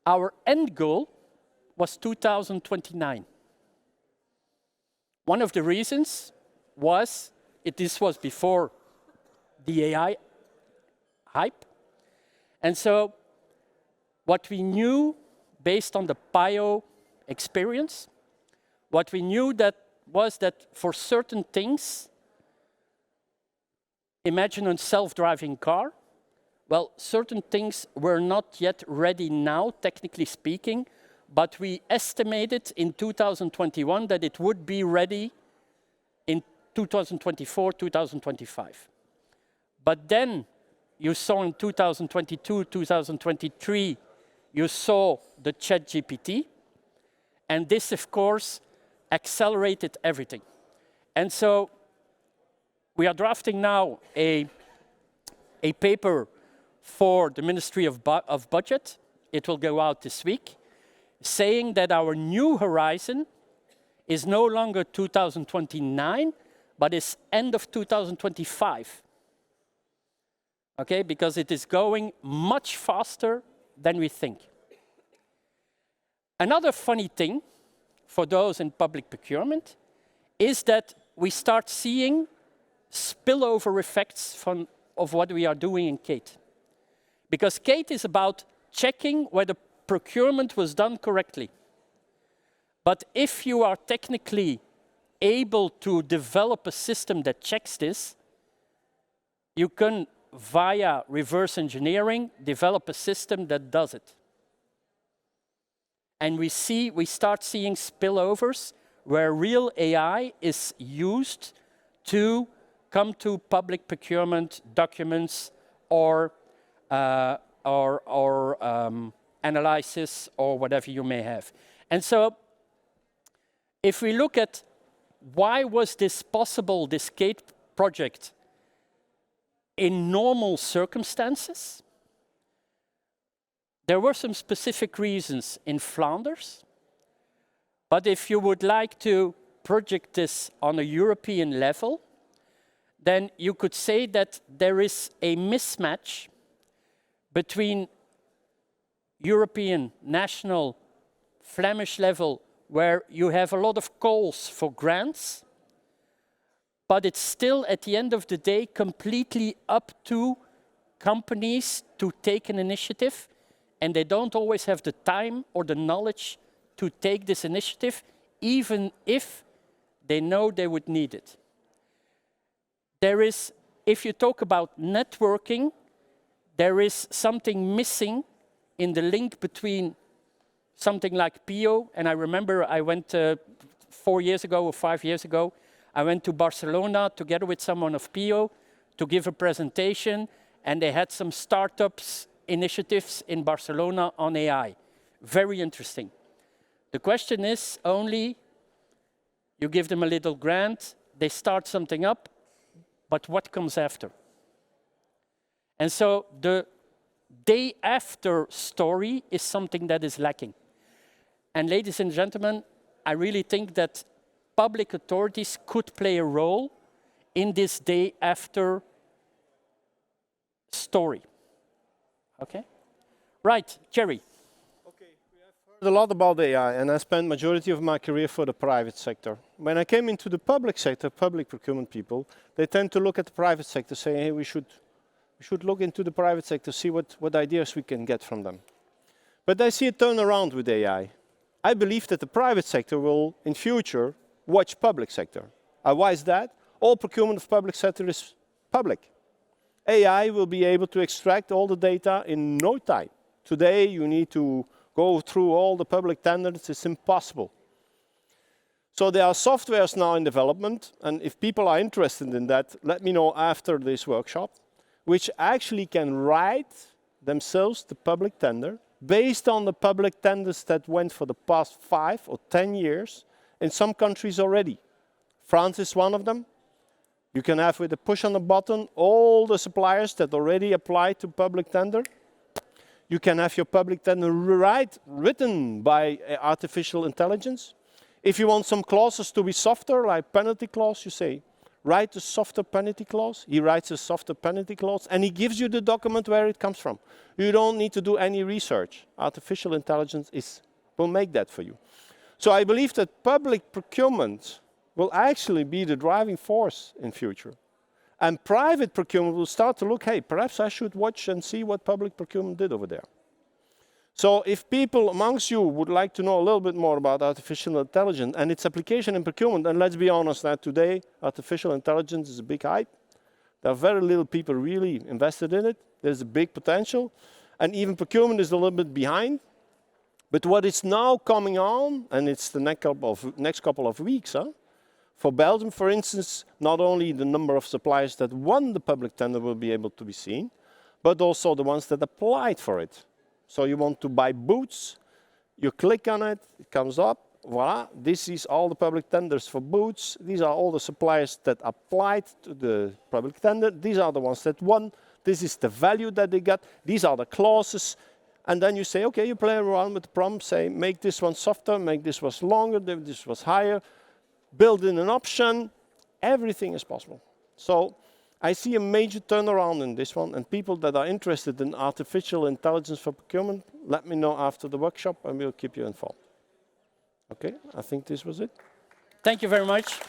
our end goal was 2029. One of the reasons was, this was before the AI hype. And so what we knew based on the PIO experience, what we knew that was that for certain things, imagine a self-driving car, well, certain things were not yet ready now, technically speaking, but we estimated in 2021 that it would be ready in 2024, 2025. But then you saw in 2022, 2023, you saw the ChatGPT, and this, of course, accelerated everything. And so we are drafting now a paper for the Ministry of Budget. It will go out this week, saying that our new horizon is no longer 2029, but is end of 2025. Okay, because it is going much faster than we think. Another funny thing for those in public procurement is that we start seeing spillover effects of what we are doing in Kate. Because Kate is about checking whether procurement was done correctly. But if you are technically able to develop a system that checks this, you can, via reverse engineering, develop a system that does it. And we start seeing spillovers where real AI is used to come to public procurement documents or analysis or whatever you may have. And so if we look at why was this possible, this Kate project, in normal circumstances, there were some specific reasons in Flanders. But if you would like to project this on a European level, then you could say that there is a mismatch between European, national, Flemish level, where you have a lot of calls for grants, but it's still, at the end of the day, completely up to companies to take an initiative, and they don't always have the time or the knowledge to take this initiative, even if they know they would need it. There is, if you talk about networking, there is something missing in the link between something like PIO, and I remember I went 4 years ago or 5 years ago, I went to Barcelona together with someone of PIO to give a presentation, and they had some startups initiatives in Barcelona on AI. Very interesting. The question is only, you give them a little grant, they start something up, but what comes after? And so the day after story is something that is lacking. And ladies and gentlemen, I really think that public authorities could play a role in this day after story. Okay? Right, Jerry. Okay, we have heard a lot about AI, and I spent majority of my career for the private sector. When I came into the public sector, public procurement people, they tend to look at the private sector, saying, hey, we should look into the private sector, see what ideas we can get from them. But I see a turnaround with AI. I believe that the private sector will, in future, watch public sector. Why is that? All procurement of public sector is public. AI will be able to extract all the data in no time. Today, you need to go through all the public tenders. It's impossible. So there are softwares now in development, and if people are interested in that, let me know after this workshop, which actually can write themselves the public tender based on the public tenders that went for the past 5 or 10 years in some countries already. France is one of them. You can have, with a push on the button, all the suppliers that already applied to public tender. You can have your public tender written by artificial intelligence. If you want some clauses to be softer, like penalty clause, you say, write a softer penalty clause. He writes a softer penalty clause, and he gives you the document where it comes from. You don't need to do any research. Artificial intelligence will make that for you. So I believe that public procurement will actually be the driving force in future. And private procurement will start to look, hey, perhaps I should watch and see what public procurement did over there. So if people amongst you would like to know a little bit more about artificial intelligence and its application in procurement, and let's be honest that today artificial intelligence is a big hype. There are very little people really invested in it. There's a big potential. And even procurement is a little bit behind. But what is now coming on, and it's the next couple of weeks, for Belgium, for instance, not only the number of suppliers that won the public tender will be able to be seen, but also the ones that applied for it. So you want to buy boots, you click on it, it comes up, voila, this is all the public tenders for boots. These are all the suppliers that applied to the public tender. These are the ones that won. This is the value that they got. These are the clauses. And then you say, okay, you play around with the prompt, say, make this one softer, make this one longer, this was higher, build in an option. Everything is possible. So I see a major turnaround in this one, and people that are interested in artificial intelligence for procurement, let me know after the workshop and we'll keep you informed. Okay, I think this was it. Thank you very much.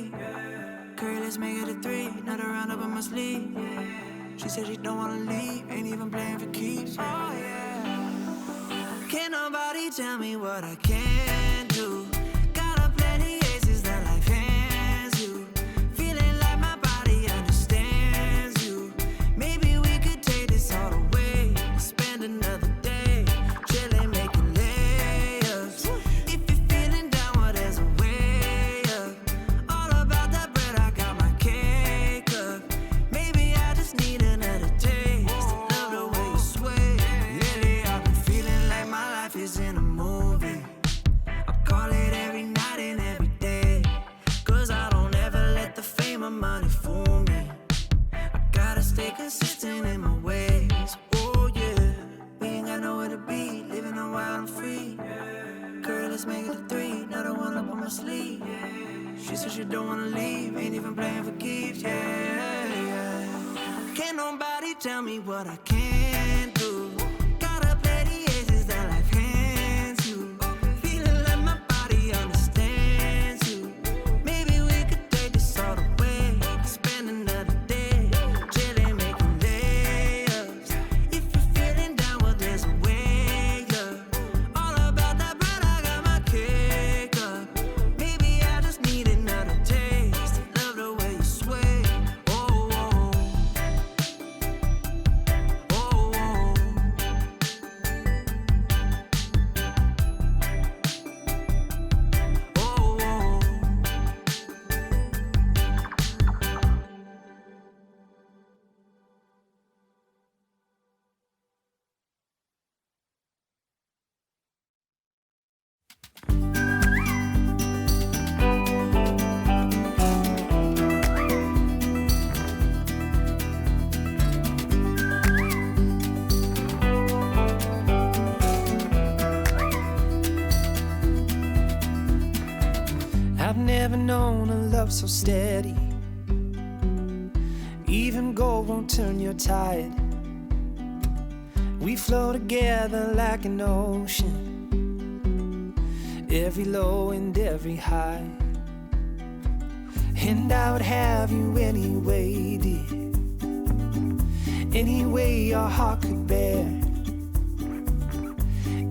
me. Girl, let's make it a 3. Another round up on my sleeve. She said she don't wanna leave, ain't even playing for keeps. Oh yeah. Can't nobody tell me what I can do. Got a plenty aces that life hands you. Feeling like my body understands you. Maybe we could take this all the way. Spend another day chilling, making layups. If you're feeling down, well, there's a way up. All about that bread, I got my cake up. Maybe I just need another taste. Love the way you sway. Lately I've been feeling like my life is in a movie. I call it every night and every day. Cause I don't ever let the fame or money fool me. I gotta stay consistent in my ways. Oh yeah. We ain't got nowhere to be. Living a wild and free. Girl, let's make it a 3. Another one up on my sleeve. She said she don't wanna leave. Ain't even playing for keeps. Yeah. Can't nobody tell me what I can do. Got a plenty aces that life hands you. Feeling like my body understands you. Maybe we could take this all the way. Spend another day chilling, making layups. If you're feeling down, well, there's a way up. All about that bread, I got my cake up. Maybe I just need another taste. Love the way you sway. Oh, oh. Oh, oh. Oh, oh. I've never known a love so steady. Even gold won't turn your tide. We flow together like an ocean, every low and every high. And I would have you anyway, dear, any way your heart could bear.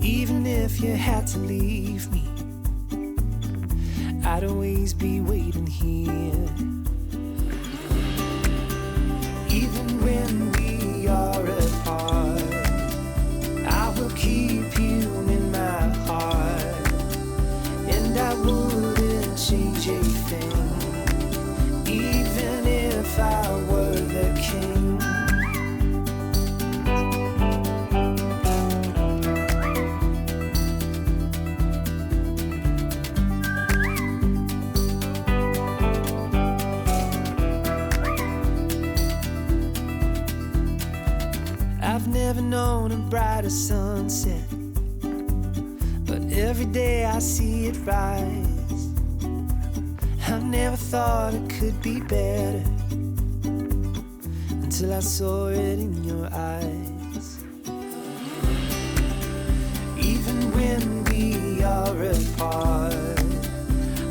Even if you had to leave me, I'd always be waiting here. Even when we are apart, I will keep you in my heart. And I wouldn't change a thing, even if I were the king. I've never known a brighter sunset, but every day I see it rise. I never thought it could be better until I saw it in your eyes. Even when we are apart,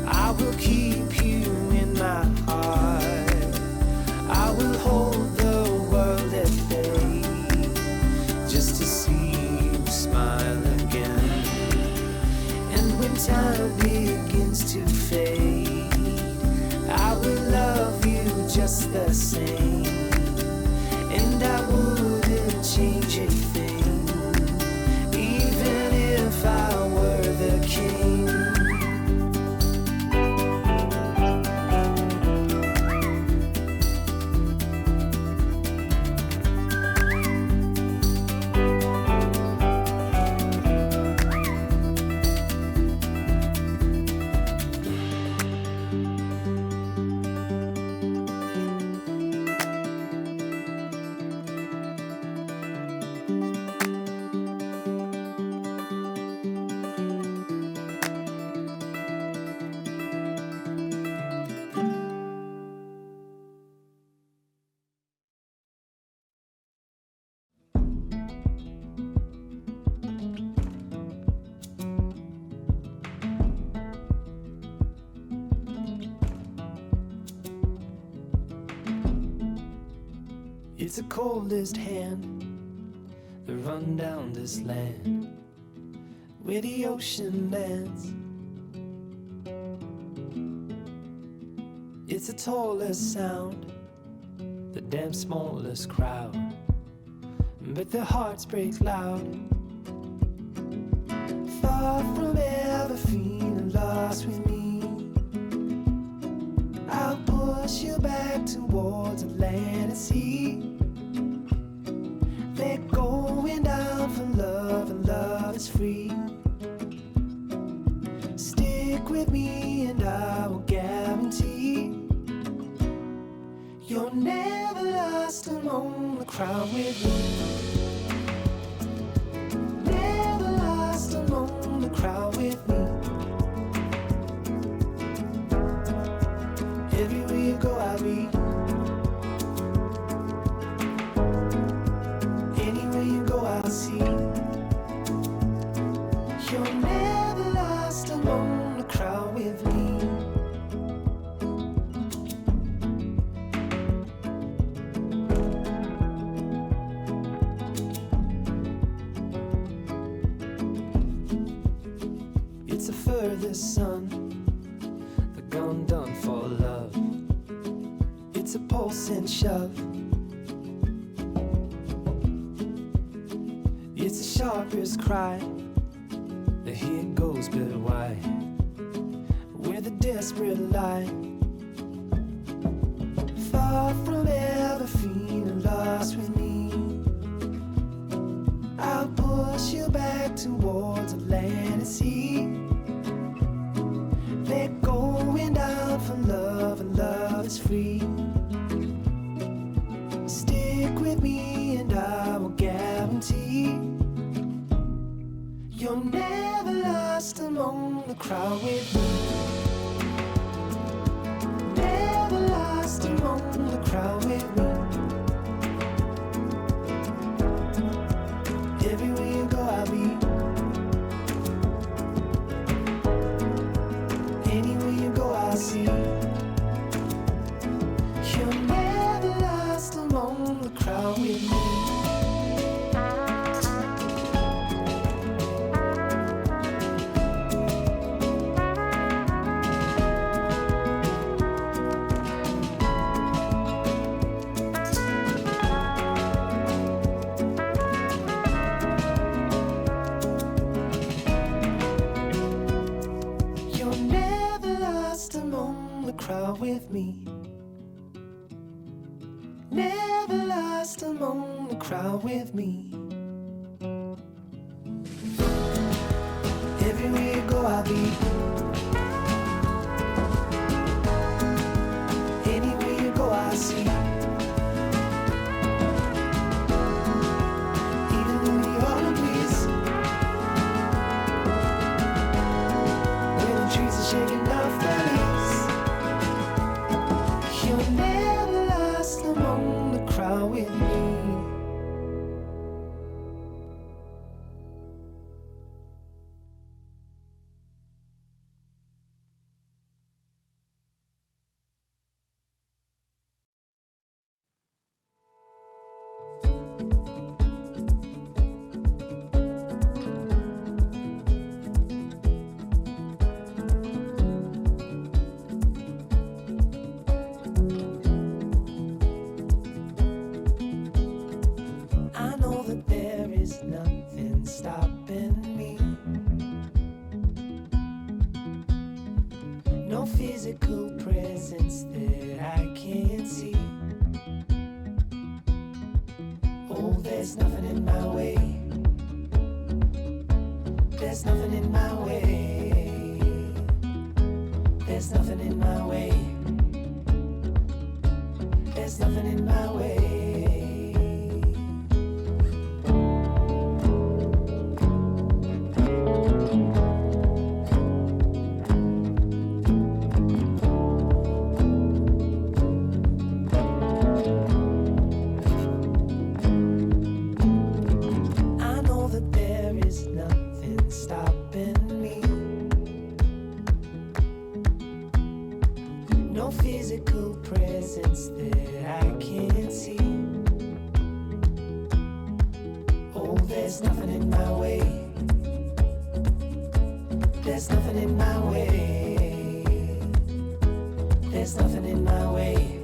I will keep you in my heart. I will hold the world at bay just to see you smile again. And when time begins to fade, I will love you just the same. And I wouldn't change a thing, even if I were the king. It's the coldest hand that run down this land where the ocean lands. It's the tallest sound, the damn smallest crowd, but their hearts break loud. Far from ever feeling lost with me, I'll push you back towards the land and sea. They're going down for love, and love is free. Stick with me and I will guarantee you're never lost among the crowd with me. Never lost among the crowd with me. Everywhere you go I'll be. Anywhere you go I'll see. You're never lost among the crowd with me. It's the furthest sun, the gone done for love. It's a pulse and shove. It's the sharpest cry. The here goes, but why? Where the desperate lie. Far from ever feeling lost with me, I'll push you back towards the land and sea. They're going down for love, and love is free. Stick with me and I will guarantee you're never lost among the crowd with me. Never lost among the crowd with me. Everywhere you go I'll be. Anywhere you go I'll see. You're never lost among the crowd with me. You're never lost among the crowd with me. Never lost among the crowd with me. Everywhere you go I'll be. Anywhere you go I'll see. Even in the autumn breeze, when the trees are shaking off their leaves, you're never lost among the crowd with me. I know that there is nothing stopping me. No physical presence that I can't see. Oh, there's nothing in my way. There's nothing in my way. There's nothing in my way. There's nothing in my way. I know that there is nothing stopping me. No physical presence that I can't see. there's nothing in my way. There's nothing in my way. There's nothing in my way.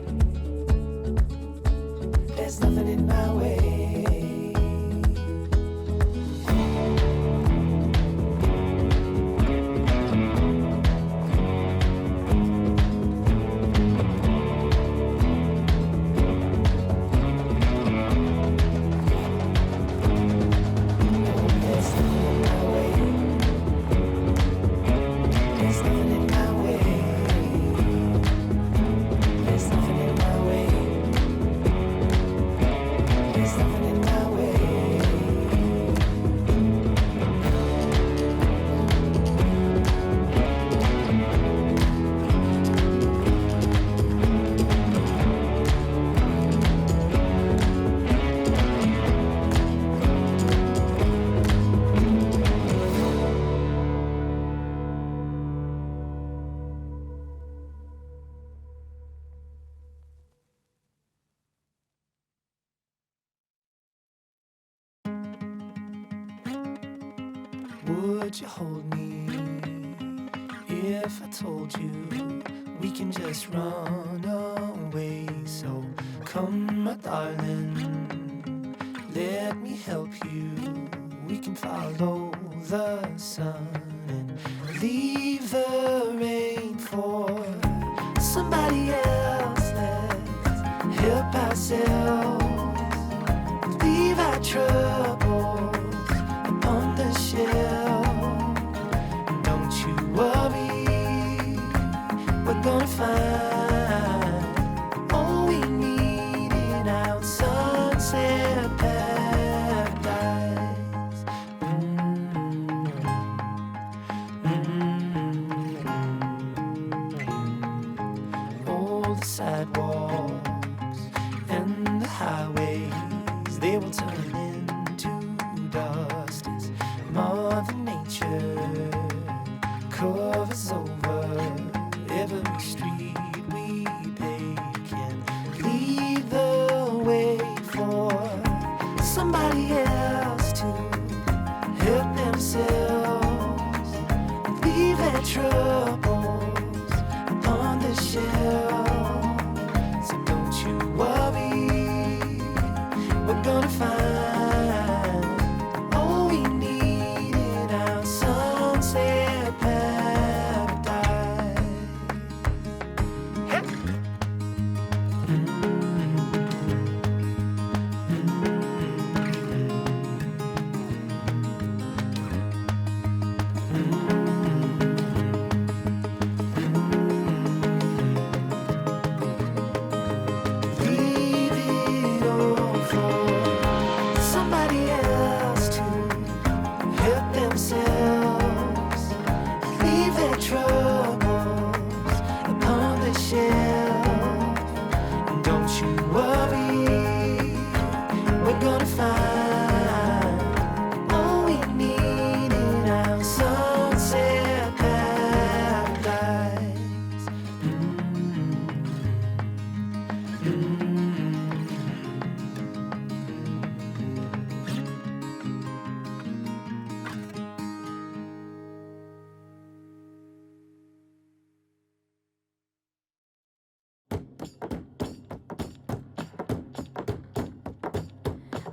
There's nothing in my way. Would you hold me if I told you we can just run away? So come, my darling, let me help you. We can follow the sun and leave the rain for somebody else. Let's help ourselves, leave our troubles on the shelf. Don't you worry, we're gonna find all we need in our sunset paradise. All the sidewalks and the highways, they will turn into dust as Mother Nature covers over every street we take and lead the way for somebody else to help themselves, leave their troubles on the shelf. So don't you worry, we're gonna find all we need in our sunset paradise. Leave it all for somebody else to help themselves, leave their troubles upon the shelf. And don't you worry, we're gonna find all we need in our sunset paradise.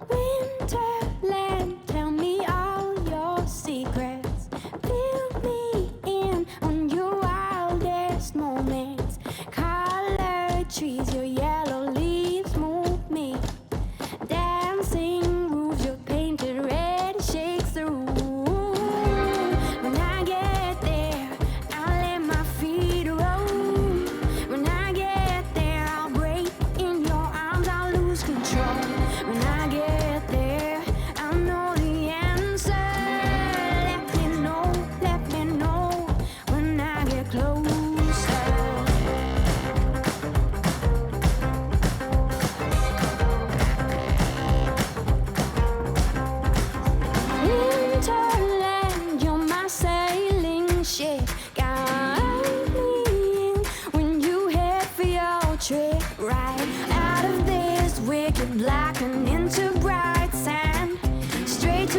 Winterland, tell me all your secrets. Fill me in on your wildest moments. Colored trees, your yellow leaves move me. Dancing roofs, your painted red shakes the room. When I get there, I'll let my feet roam. When I get there, I'll break in your arms, I'll lose control. When I get there, I'll know the answer. Let me know when I get closer. Winterland, you're my sailing ship. Guide me in when you head for your trip. Right out of this wicked black and into bright sand. Straight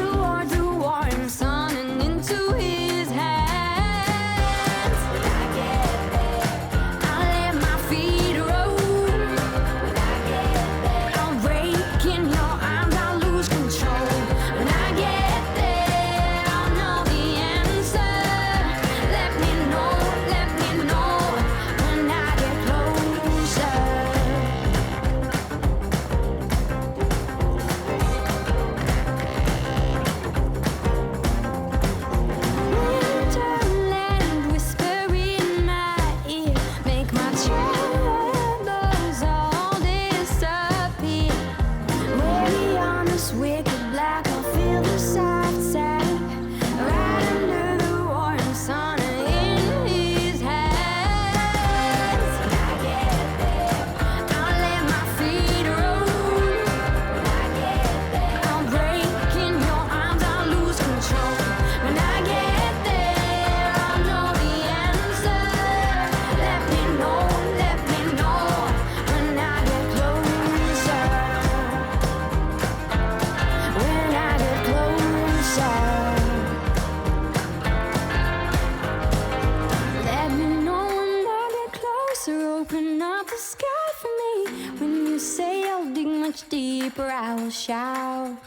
deeper I will shout.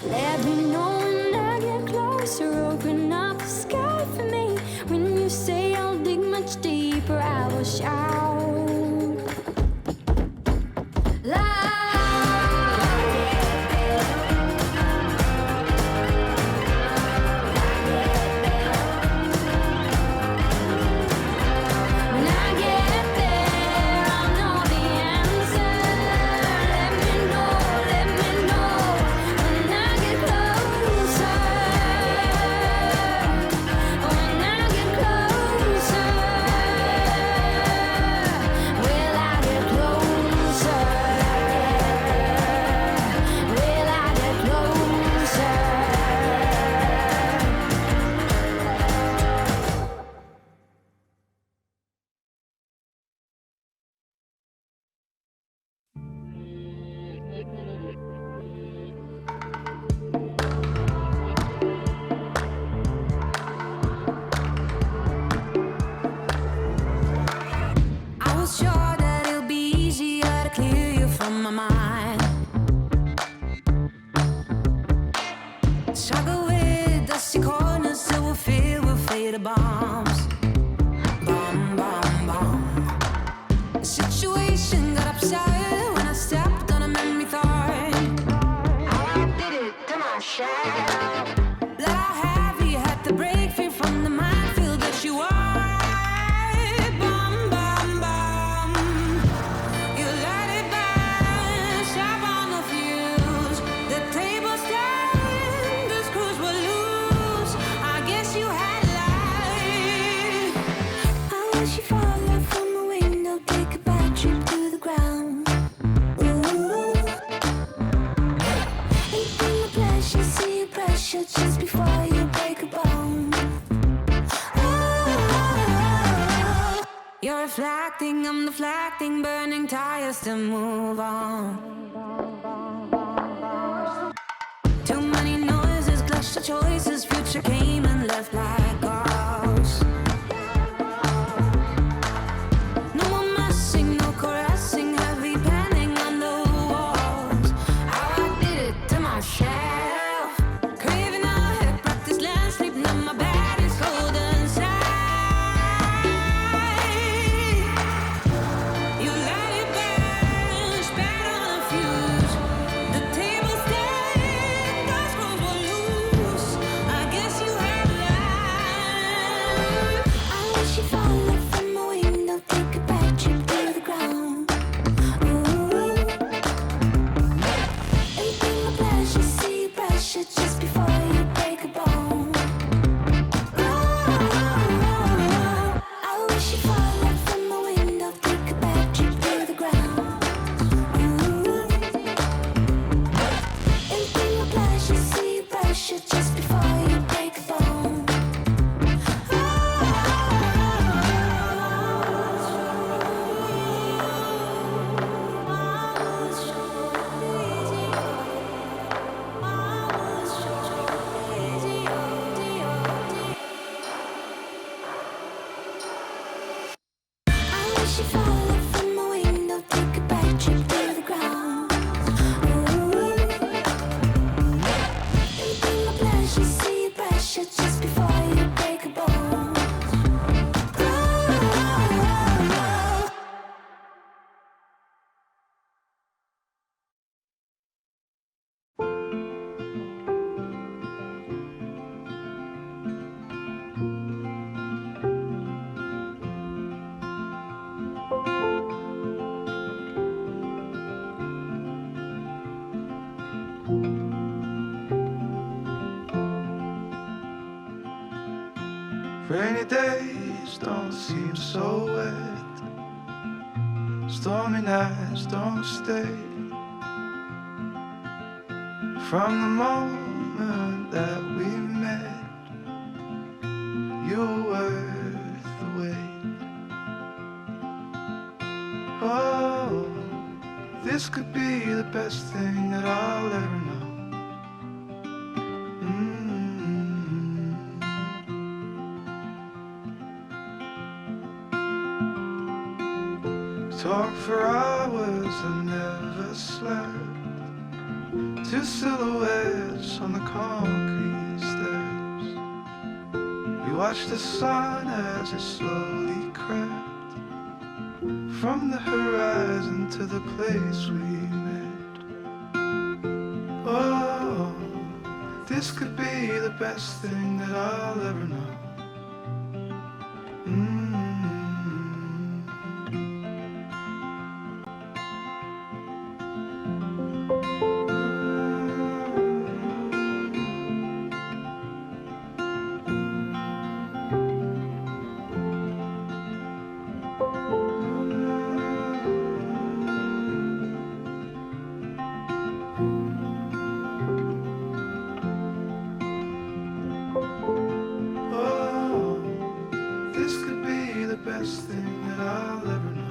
Let me know when I get closer. Open up the sky for me. When you say I'll dig much deeper, I will shout. Just before you break a bone. Oh, you're reflecting, I'm deflecting, burning tires to move on. Too many noises, clash of choices, future came and left like ghosts. No more messing, no caressing, heavy penning on the walls. How I did it to myself. Rainy days don't seem so wet. Stormy nights don't stay. From the moment that we met, you were worth the wait. Oh, this could be the best thing that I'll ever know. Talk for hours, I never slept. Two silhouettes on the concrete steps. We watched the sun as it slowly crept from the horizon to the place we met. Oh, this could be the best thing that I'll ever know. Best thing that I'll ever know.